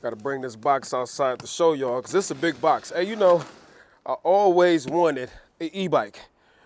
Got to bring this box outside to show y'all, because this is a big box. Hey, you know, I always wanted an e-bike,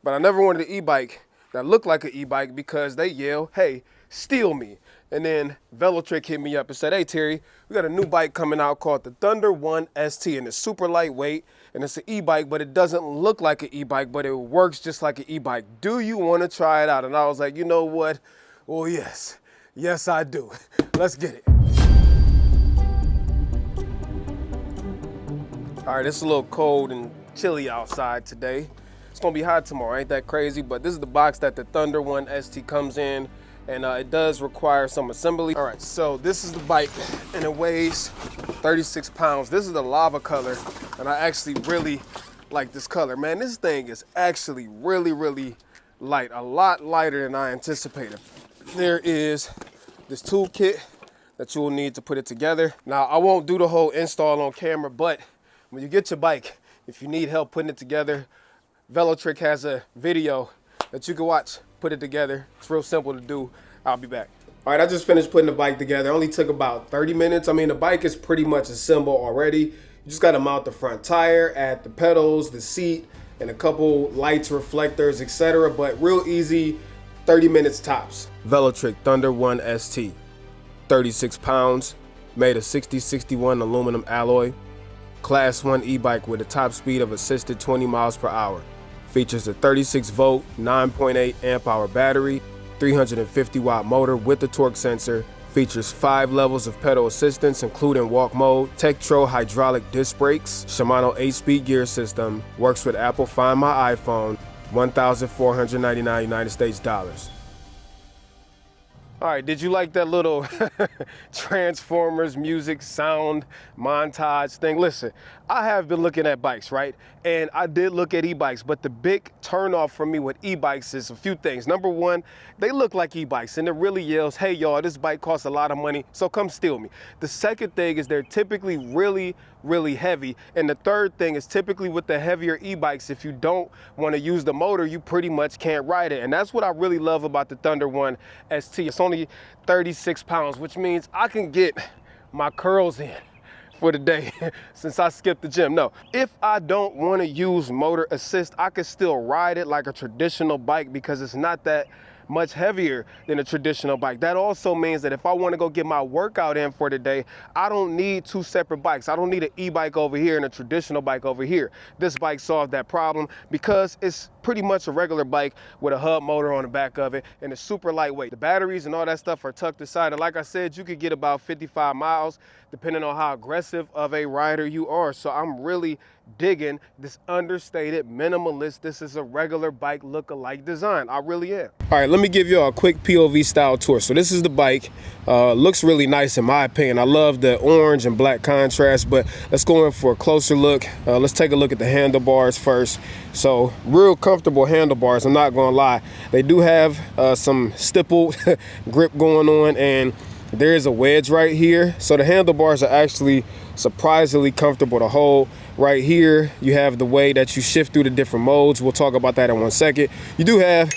but I never wanted an e-bike that looked like an e-bike because they yell, hey, steal me. And then Velotric hit me up and said, hey, Terry, we got a new bike coming out called the Thunder 1 ST, and it's super lightweight, and it's an e-bike, but it doesn't look like an e-bike, but it works just like an e-bike. Do you want to try it out? And I was like, you know what? Well, yes. Yes, I do. Let's get it. All right, it's a little cold and chilly outside today. It's gonna be hot tomorrow, ain't that crazy? But this is the box that the Thunder 1 ST comes in, and it does require some assembly. All right, so this is the bike, and it weighs 36 pounds. This is the lava color, and I actually really like this color. Man, this thing is actually really, really light, a lot lighter than I anticipated. There is this toolkit that you will need to put it together. Now, I won't do the whole install on camera, but when you get your bike, if you need help putting it together, Velotric has a video that you can watch, put it together. It's real simple to do. I'll be back. All right, I just finished putting the bike together. It only took about 30 minutes. I mean, the bike is pretty much assembled already. You just gotta mount the front tire, add the pedals, the seat, and a couple lights, reflectors, etc. But real easy, 30 minutes tops. Velotric Thunder 1 ST, 36 pounds, made of 6061 aluminum alloy. Class 1 e-bike with a top speed of assisted 20 miles per hour. Features a 36 volt, 9.8 amp hour battery, 350 watt motor with a torque sensor. Features 5 levels of pedal assistance, including walk mode, Tektro hydraulic disc brakes, Shimano 8-speed gear system, works with Apple Find My iPhone, $1,499 United States dollars. All right, did you like that little Transformers music sound montage thing? Listen, I have been looking at bikes, right? And I did look at e-bikes, but the big turnoff for me with e-bikes is a few things. Number one, they look like e-bikes, and it really yells, hey y'all, this bike costs a lot of money, so come steal me. The second thing is they're typically really heavy. And the third thing is typically with the heavier e-bikes, if you don't want to use the motor, you pretty much can't ride it. And that's what I really love about the Thunder 1 ST. It's only 36 pounds, which means I can get my curls in for the day since I skipped the gym. No, if I don't want to use motor assist, I can still ride it like a traditional bike because it's not that much heavier than a traditional bike. That also means that if I want to go get my workout in for the day, I don't need two separate bikes. I don't need an e-bike over here and a traditional bike over here. This bike solved that problem because it's pretty much a regular bike with a hub motor on the back of it, and it's super lightweight. The batteries and all that stuff are tucked aside, and like I said, you could get about 55 miles depending on how aggressive of a rider you are. So I'm really digging this understated minimalist, this is a regular bike look-alike design. I really am. All right, let me give you a quick POV style tour. So this is the bike. Looks really nice in my opinion. I love the orange and black contrast, but let's go in for a closer look. Let's take a look at the handlebars first. So real comfortable handlebars, I'm not gonna lie. They do have some stippled grip going on, and there is a wedge right here. So the handlebars are actually surprisingly comfortable to hold. Right here, you have the way that you shift through the different modes. We'll talk about that in 1 second. You do have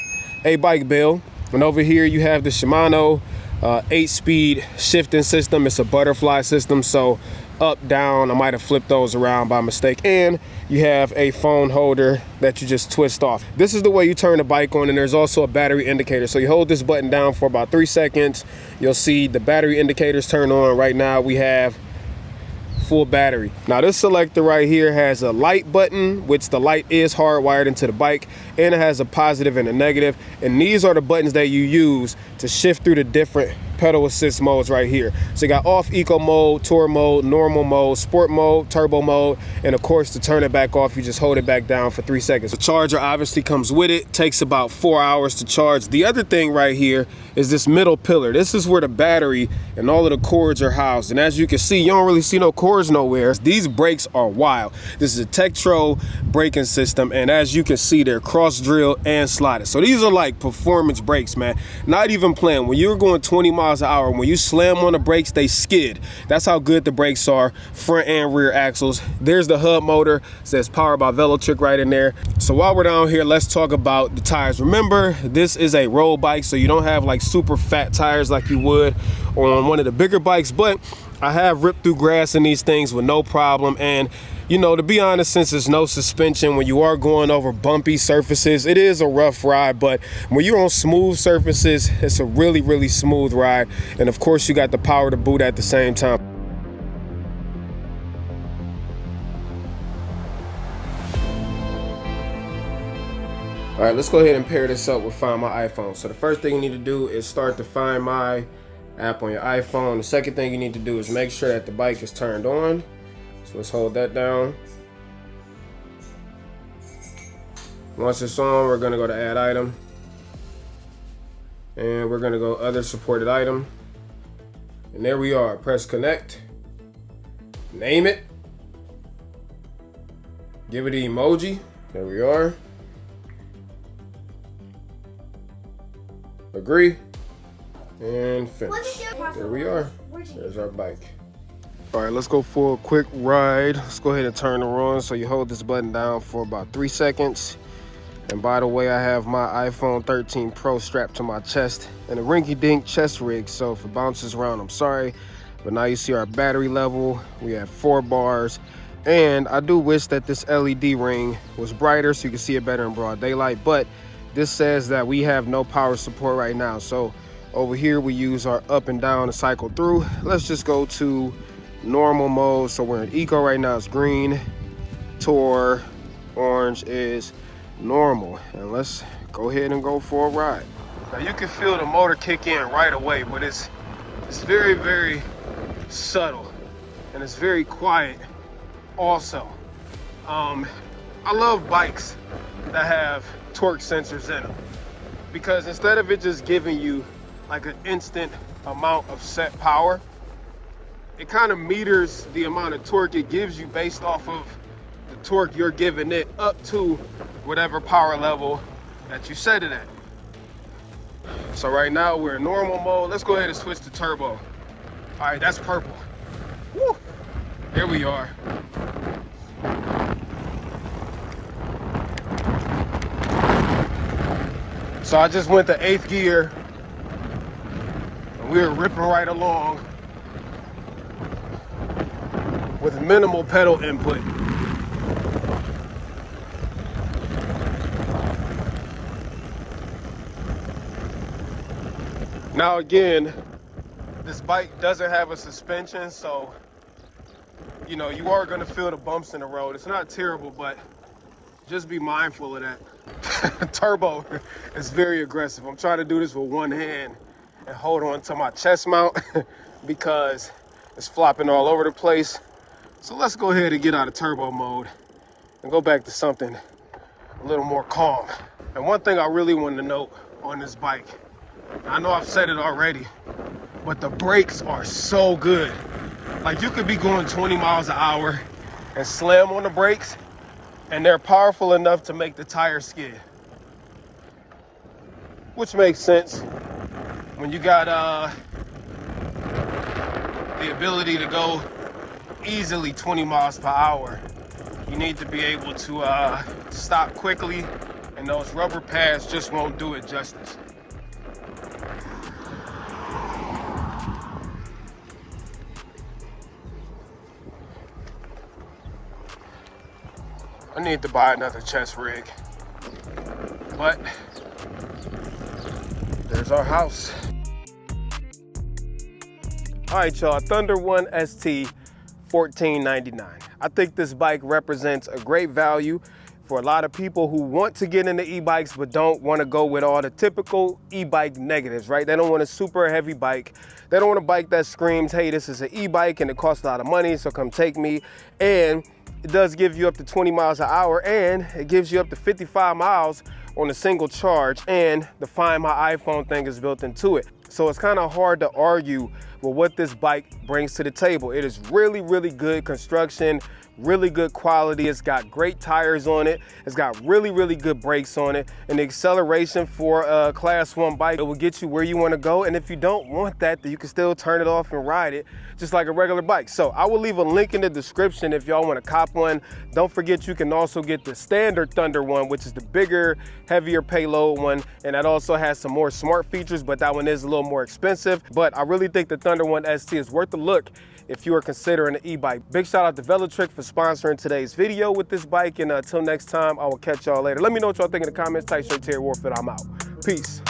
a bike bell, and over here you have the Shimano 8-speed shifting system. It's a butterfly system, so up, down, I might have flipped those around by mistake. And you have a phone holder that you just twist off. This is the way you turn the bike on, and there's also a battery indicator. So you hold this button down for about 3 seconds. You'll see the battery indicators turn on. Right now we have full battery. Now this selector right here has a light button, which the light is hardwired into the bike, and it has a positive and a negative. And these are the buttons that you use to shift through the different pedal assist modes right here. So you got off, eco mode, tour mode, normal mode, sport mode, turbo mode, and of course to turn it back off, you just hold it back down for 3 seconds. The charger obviously comes with it. Takes about 4 hours to charge. The other thing right here is this middle pillar. This is where the battery and all of the cords are housed. And as you can see, you don't really see no cords nowhere. These brakes are wild. This is a Tektro braking system, and as you can see, they're cross drilled and slotted. So these are like performance brakes, man. Not even playing. When you're going 20 miles an hour, when you slam on the brakes, they skid. That's how good the brakes are, front and rear axles. There's the hub motor, says powered by Velotric right in there. So while we're down here, let's talk about the tires. Remember, this is a road bike, so you don't have like super fat tires like you would on one of the bigger bikes, but I have ripped through grass in these things with no problem. And you know, to be honest, since there's no suspension, when you are going over bumpy surfaces, it is a rough ride. But when you're on smooth surfaces, it's a really, really smooth ride. And of course, you got the power to boot at the same time. All right, let's go ahead and pair this up with Find My iPhone. So the first thing you need to do is start the Find My app on your iPhone. The second thing you need to do is make sure that the bike is turned on. So let's hold that down. Once it's on, we're gonna go to Add Item. And we're gonna go Other Supported Item. And there we are, press Connect. Name it. Give it an emoji. There we are. Agree. And finish. There we are. There's our bike. All right, let's go for a quick ride. Let's go ahead and turn her on. So you hold this button down for about 3 seconds. And by the way, I have my iPhone 13 Pro strapped to my chest and a rinky-dink chest rig. So if it bounces around, I'm sorry. But now you see our battery level. We have 4 bars. And I do wish that this LED ring was brighter so you can see it better in broad daylight. But this says that we have no power support right now. So over here, we use our up and down to cycle through. Let's just go to normal mode. So we're in eco right now, it's green. Tour, orange is normal. And let's go ahead and go for a ride. Now you can feel the motor kick in right away, but it's very, very subtle and it's very quiet also. I love bikes that have torque sensors in them, because instead of it just giving you like an instant amount of set power, it kind of meters the amount of torque it gives you based off of the torque you're giving it up to whatever power level that you set it at. So right now we're in normal mode. Let's go ahead and switch to turbo. All right, that's purple. Woo! Here we are. So I just went to 8th gear and we were ripping right along with minimal pedal input. Now again, this bike doesn't have a suspension, so you know, you are gonna feel the bumps in the road. It's not terrible, but just be mindful of that. Turbo is very aggressive. I'm trying to do this with one hand and hold on to my chest mount because it's flopping all over the place. So let's go ahead and get out of turbo mode and go back to something a little more calm. And one thing I really wanted to note on this bike, I know I've said it already, but the brakes are so good. Like you could be going 20 miles an hour and slam on the brakes and they're powerful enough to make the tire skid. Which makes sense when you got the ability to go easily 20 miles per hour. You need to be able to stop quickly, and those rubber pads just won't do it justice. I need to buy another chest rig, but there's our house. All right, y'all, Thunder 1 ST, $14.99. I think this bike represents a great value for a lot of people who want to get into e-bikes but don't want to go with all the typical e-bike negatives, right? They don't want a super heavy bike. They don't want a bike that screams, hey, this is an e-bike and it costs a lot of money, so come take me. And it does give you up to 20 miles an hour, and it gives you up to 55 miles on a single charge, and the Find My iPhone thing is built into it. So it's kind of hard to argue with what this bike brings to the table. It is really, really good construction, really good quality. It's got great tires on it. It's got really, really good brakes on it. And the acceleration for a Class 1 bike, it will get you where you want to go. And if you don't want that, then you can still turn it off and ride it just like a regular bike. So I will leave a link in the description if y'all want to cop one. Don't forget, you can also get the standard Thunder one, which is the bigger, heavier payload one. And that also has some more smart features, but that one is a little more expensive. But I really think the Thunder 1 ST is worth a look if you are considering an e-bike. Big shout out to Velotric for sponsoring today's video with this bike, and until next time, I will catch y'all later. Let me know what y'all think in the comments. Type straight Terry Warfield, I'm out. Peace.